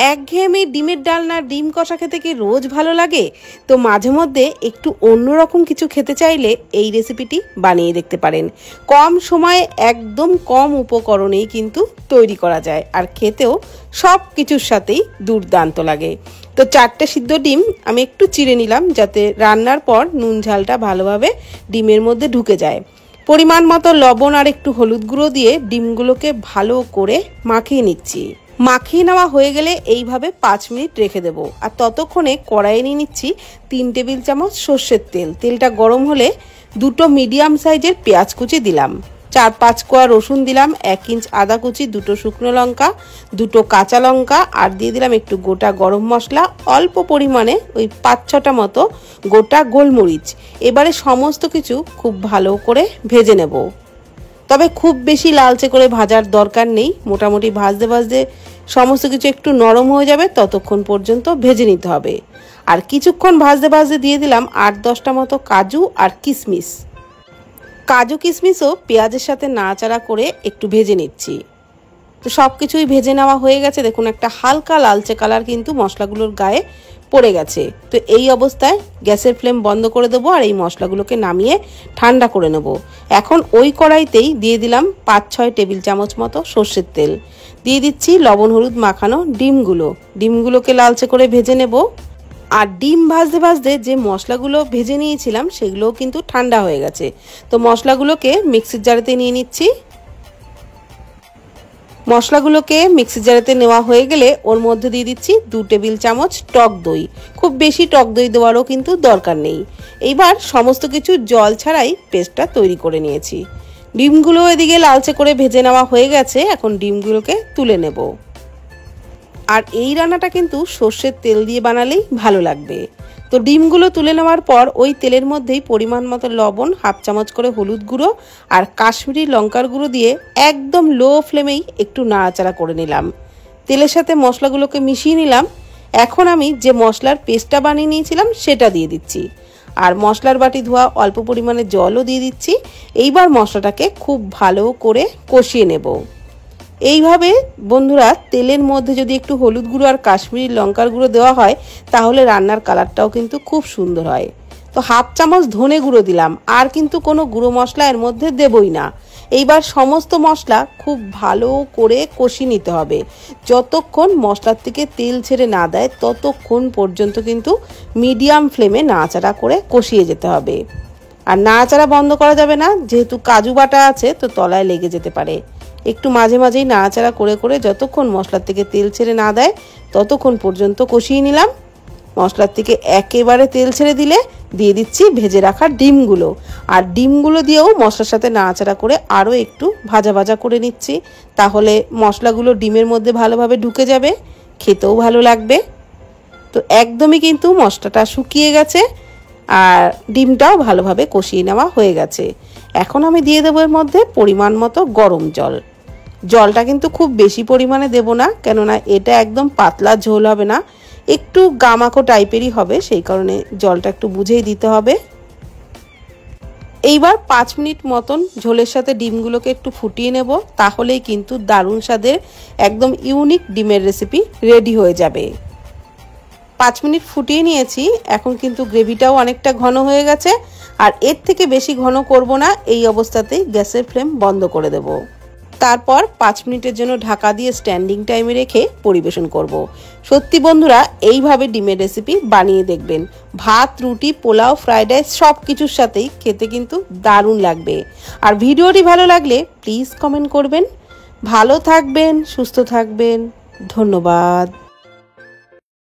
একঘেয়েমি ডিমের ডালনা ডিম কষা খেতে কি রোজ ভালো লাগে? তো মাঝে মধ্যে একটু অন্যরকম কিছু খেতে চাইলে এই রেসিপিটি বানিয়ে দেখতে পারেন। কম সময়ে একদম কম উপকরণেই কিন্তু তৈরি করা যায়, আর খেতেও সব কিছুর সাথেই দুর্দান্ত লাগে। তো 4টে সিদ্ধ ডিম আমি একটু চিড়ে নিলাম, যাতে রান্নার পর নুন ঝালটা ভালোভাবে ডিমের মধ্যে ঢুকে যায়। পরিমাণ মতো লবণ আর একটু হলুদ গুঁড়ো দিয়ে ডিমগুলোকে ভালো করে মাখিয়ে নিচ্ছি। মাখিয়ে নেওয়া হয়ে গেলে এইভাবে 5 মিনিট রেখে দেবো। আর ততক্ষণে কড়াইয়ে নিয়ে নিচ্ছি 3 টেবিল চামচ সর্ষের তেল। তেলটা গরম হলে 2টো মিডিয়াম সাইজের পেঁয়াজ কুচি দিলাম, 4-5 কোয়া রসুন দিলাম, 1 ইঞ্চ আদা কুচি, 2টো শুকনো লঙ্কা, 2টো কাঁচা লঙ্কা, আর দিয়ে দিলাম একটু গোটা গরম মশলা, অল্প পরিমাণে ওই 5-6টা মতো গোটা গোলমরিচ। এবারে সমস্ত কিছু খুব ভালো করে ভেজে নেব। তবে খুব বেশি লালচে করে ভাজার দরকার নেই, মোটামুটি ভাজতে ভাজতে সমস্ত কিছু একটু নরম হয়ে যাবে, ততক্ষণ পর্যন্ত ভেজে নিতে হবে। আর কিছুক্ষণ ভাজতে ভাজতে দিয়ে দিলাম 8-10টা মতো কাজু আর কিশমিশ। কাজু কিশমিশও পেঁয়াজের সাথে নাড়াচাড়া করে একটু ভেজে নিচ্ছি। তো সব কিছুই ভেজে নেওয়া হয়ে গেছে। দেখুন একটা হালকা লালচে কালার কিন্তু মশলাগুলোর গায়ে পড়ে গেছে। তো এই অবস্থায় গ্যাসের ফ্লেম বন্ধ করে দেবো আর এই মশলাগুলোকে নামিয়ে ঠান্ডা করে নেব। এখন ওই কড়াইতেই দিয়ে দিলাম 5-6 টেবিল চামচ মতো সর্ষের তেল। দিয়ে দিচ্ছি লবণ হলুদ মাখানো ডিমগুলোকে লালচে করে ভেজে নেব। আর ডিম ভাজতে ভাজতে যে মশলাগুলো ভেজে নিয়েছিলাম সেগুলোও কিন্তু ঠান্ডা হয়ে গেছে। তো মশলাগুলোকে মিক্সির জারেতে নিয়ে নিচ্ছি। মশলাগুলোকে মিক্সির জারেতে নেওয়া হয়ে গেলে ওর মধ্যে দিয়ে দিচ্ছি 2 টেবিল চামচ টক দই। খুব বেশি টক দই দেওয়ারও কিন্তু দরকার নেই। এইবার সমস্ত কিছু জল ছাড়াই পেস্টটা তৈরি করে নিয়েছি। ডিমগুলো এদিকে লালচে করে ভেজে নেওয়া হয়ে গেছে, এখন ডিমগুলোকে তুলে নেব। আর এই রান্নাটা কিন্তু সর্ষের তেল দিয়ে বানালেই ভালো লাগবে। তো ডিমগুলো তুলে নেওয়ার পর ওই তেলের মধ্যেই পরিমাণ মতো লবণ, 1/2 চামচ করে হলুদ গুঁড়ো আর কাশ্মীরি লঙ্কার গুঁড়ো দিয়ে একদম লো ফ্লেমেই একটু নাড়াচাড়া করে নিলাম। তেলের সাথে মশলাগুলোকে মিশিয়ে নিলাম। এখন আমি যে মশলার পেস্টটা বানিয়ে নিয়েছিলাম সেটা দিয়ে দিচ্ছি, আর মশলার বাটি ধোয়া অল্প পরিমাণে জলও দিয়ে দিচ্ছি। এইবার মশলাটাকে খুব ভালো করে কষিয়ে নেব। এইভাবে বন্ধুরা তেলের মধ্যে যদি একটু হলুদ গুঁড়ো আর কাশ্মীরি লঙ্কার গুঁড়ো দেওয়া হয় তাহলে রান্নার কালারটাও কিন্তু খুব সুন্দর হয়। তো 1/2 চামচ ধনে গুঁড়ো দিলাম, আর কিন্তু কোনো গুঁড়ো মশলা এর মধ্যে দেবই না। এইবার সমস্ত মশলা খুব ভালো করে কষিয়ে নিতে হবে। যতক্ষণ মশলার থেকে তেল ছেড়ে না দেয় ততক্ষণ পর্যন্ত কিন্তু মিডিয়াম ফ্লেমে নাড়াচাড়া করে কষিয়ে যেতে হবে। আর নাড়াচাড়া বন্ধ করা যাবে না, যেহেতু কাজু বাটা আছে তো তলায় লেগে যেতে পারে। একটু মাঝে মাঝেই নাড়াচাড়া করে করে যতক্ষণ মশলার থেকে তেল ছেড়ে না দেয় ততক্ষণ পর্যন্ত কষিয়ে নিলাম। মশলার থেকে একেবারে তেল ছেড়ে দিলে দিয়ে দিচ্ছি ভেজে রাখা ডিমগুলো, আর ডিমগুলো দিয়েও মশলার সাথে নাড়াচাড়া করে আরও একটু ভাজা ভাজা করে নিচ্ছি। তাহলে মশলাগুলো ডিমের মধ্যে ভালোভাবে ঢুকে যাবে, খেতেও ভালো লাগবে। তো একদমই কিন্তু মশলাটা শুকিয়ে গেছে আর ডিমটাও ভালোভাবে কষিয়ে নেওয়া হয়ে গেছে। এখন আমি দিয়ে দেবো এর মধ্যে পরিমাণ মতো গরম জল। জলটা কিন্তু খুব বেশি পরিমাণে দেব না, কেননা এটা একদম পাতলা ঝোল হবে না, একটু গামাখো টাইপেরই হবে, সেই কারণে জলটা একটু বুঝেই দিতে হবে। এইবার 5 মিনিট মতন ঝোলের সাথে ডিমগুলোকে একটু ফুটিয়ে নেব, তাহলেই কিন্তু দারুণ স্বাদের একদম ইউনিক ডিমের রেসিপি রেডি হয়ে যাবে। 5 মিনিট ফুটিয়ে নিয়েছি। এখন কিন্তু গ্রেভিটাও অনেকটা ঘন হয়ে গেছে, আর এর থেকে বেশি ঘন করব না। এই অবস্থাতেই গ্যাসের ফ্লেম বন্ধ করে দেব। তারপর 5 মিনিটের জন্য ঢাকা দিয়ে স্ট্যান্ডিং টাইমে রেখে পরিবেশন করব। সত্যি বন্ধুরা এইভাবে ডিমের রেসিপি বানিয়ে দেখবেন। ভাত, রুটি, পোলাও, ফ্রাইড রাইস সব কিছুর সাথেই খেতে কিন্তু দারুণ লাগবে। আর ভিডিওটি ভালো লাগলে প্লিজ কমেন্ট করবেন। ভালো থাকবেন, সুস্থ থাকবেন। ধন্যবাদ।